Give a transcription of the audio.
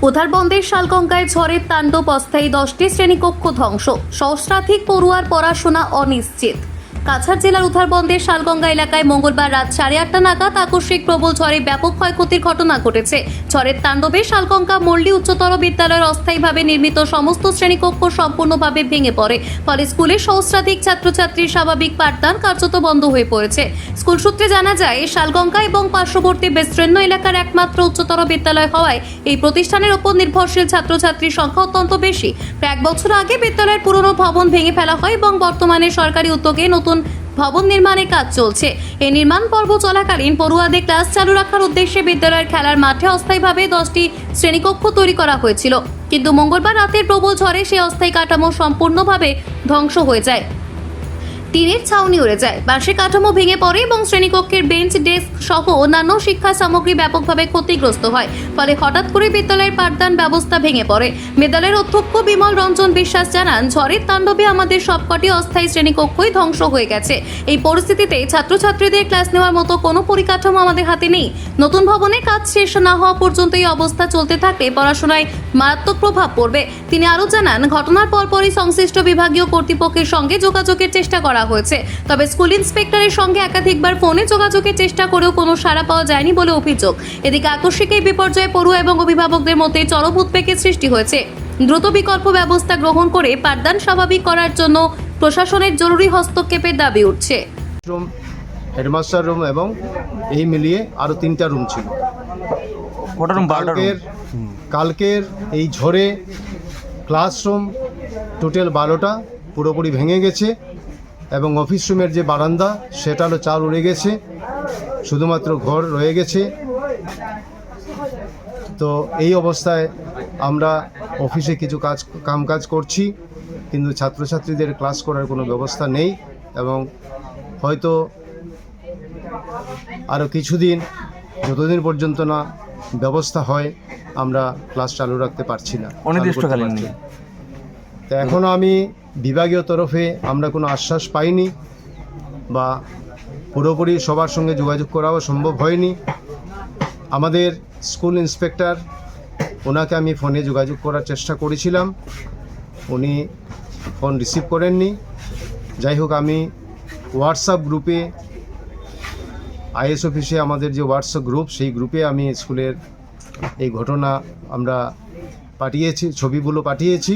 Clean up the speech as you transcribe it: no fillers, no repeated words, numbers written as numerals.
উধারবন্দের শালগঙ্গায় ঝড়ের তাণ্ডব, অস্থায়ী 10টি শ্রেণীকক্ষ ধ্বংস, সহস্রাধিক পড়ুয়ার পড়াশোনা অনিশ্চিত। কাছাড় জেলার উধারবন্দের শালগঙ্গা এলাকায় মঙ্গলবার রাত 8:30 নাগাদ আকস্মিক প্রবল ঝড়ে ব্যাপক ক্ষয়ক্ষতির ঘটনা ঘটেছে। ঝড়ের তাণ্ডবে শালগঙ্গা মল্লী উচ্চতর বিদ্যালয়ের অস্থায়ীভাবে নির্মিত সমস্ত শ্রেণীকক্ষ সম্পূর্ণভাবে ভেঙে পড়ে। ফলে স্কুলের সহস্রাধিক ছাত্রছাত্রীর স্বাভাবিক পাঠদান কার্যত বন্ধ হয়ে পড়েছে। স্কুল সূত্রে জানা যায়, শালগঙ্গা এবং পার্শ্ববর্তী বিস্তীর্ণ এলাকার একমাত্র উচ্চতর বিদ্যালয় হওয়ায় এই প্রতিষ্ঠানের উপর নির্ভরশীল ছাত্রছাত্রীর সংখ্যা অত্যন্ত বেশি। প্রায় 1 বছর আগে বিদ্যালয়ের পুরনো ভবন ভেঙে ফেলা হয় এবং বর্তমানে সরকারি উদ্যোগে নতুন ভবন নির্মাণের কাজ চলছে। এই নির্মাণ পর্ব চলাকালীন পড়ুয়াদের ক্লাস চালু রাখার উদ্দেশ্যে বিদ্যালয়ের খেলার মাঠে অস্থায়ীভাবে 10টি শ্রেণীকক্ষ তৈরি করা হয়েছিল, কিন্তু মঙ্গলবার রাতের প্রবল ঝড়ে সেই অস্থায়ী কাঠামো সম্পূর্ণভাবে ধ্বংস হয়ে যায়। টিনের ছাউনি উড়ে যায়, বাঁশের কাঠামো ভেঙে পড়ে এবং শ্রেণীকক্ষের বেঞ্চ, ডেস্ক সহ অন্যান্য শিক্ষা সামগ্রী ব্যাপকভাবে ক্ষতিগ্রস্ত হয়। ফলে হঠাৎ করে বিদ্যালয়ের পাঠদান ব্যবস্থা ভেঙে পড়ে। বিদ্যালয়ের অধ্যক্ষ বিমল রঞ্জন বিশ্বাস জানান, ঝড়ের তাণ্ডবে আমাদের সবকটি অস্থায়ী শ্রেণীকক্ষই ধ্বংস হয়ে গেছে। এই পরিস্থিতিতে ছাত্রছাত্রীদের ক্লাস নেওয়ার মতো কোনো পরিকাঠামো আমাদের হাতে নেই। নতুন ভবনের কাজ শেষ না হওয়া পর্যন্ত এই অবস্থা চলতে থাকলে পড়াশোনায় মারাত্মক প্রভাব পড়বে। তিনি আরও জানান, ঘটনার পরপরই সংশ্লিষ্ট বিভাগীয় কর্তৃপক্ষের সঙ্গে যোগাযোগের চেষ্টা করা হয়েছে, তবে স্কুল ইন্সপেক্টরের সঙ্গে একাধিকবার ফোনে যোগাযোগের চেষ্টা করেও কোনো সাড়া পাওয়া যায়নি বলে অভিযোগ। এদিকে আকস্মিক এই বিপর্যয়ে পড়ুয়া এবং অভিভাবকদের মধ্যে চরম উদ্বেগের সৃষ্টি হয়েছে। দ্রুত বিকল্প ব্যবস্থা গ্রহণ করে পাঠদান স্বাভাবিক করার জন্য প্রশাসনের জরুরি হস্তক্ষেপের দাবি উঠছে। হেডমাস্টার রুম এবং এই মিলিয়ে আরও 3টা রুম ছিল। কটা রুম? 12টা রুম। কালকের এই ঝড়ে ক্লাসরুম টোটাল 12টা পুরোপুরি ভেঙে গেছে এবং অফিস রুমের যে বারান্দা সেটারও চাল উড়ে গেছে, শুধুমাত্র ঘর রয়ে গেছে। তো এই অবস্থায় আমরা অফিসে কিছু কাজ করছি, কিন্তু ছাত্রছাত্রীদের ক্লাস করার কোনো ব্যবস্থা নেই এবং হয়তো আরও কিছুদিন, যতদিন পর্যন্ত না ব্যবস্থা হয়, আমরা ক্লাস চালু রাখতে পারছি না, অনির্দিষ্টকালীন। তো এখনও আমি বিভাগীয় তরফে আমরা কোনো আশ্বাস পাইনি বা পুরোপুরি সবার সঙ্গে যোগাযোগ করাও সম্ভব হয়নি। আমাদের স্কুল ইন্সপেক্টর, ওনাকে আমি ফোনে যোগাযোগ করার চেষ্টা করেছিলাম, উনি ফোন রিসিভ করেননি। যাই হোক, আমি হোয়াটসঅ্যাপ গ্রুপে, আইএস অফিসে আমাদের যে হোয়াটসঅ্যাপ গ্রুপ, সেই গ্রুপে আমি স্কুলের এই ঘটনা আমরা পাঠিয়েছি, ছবিগুলো পাঠিয়েছি।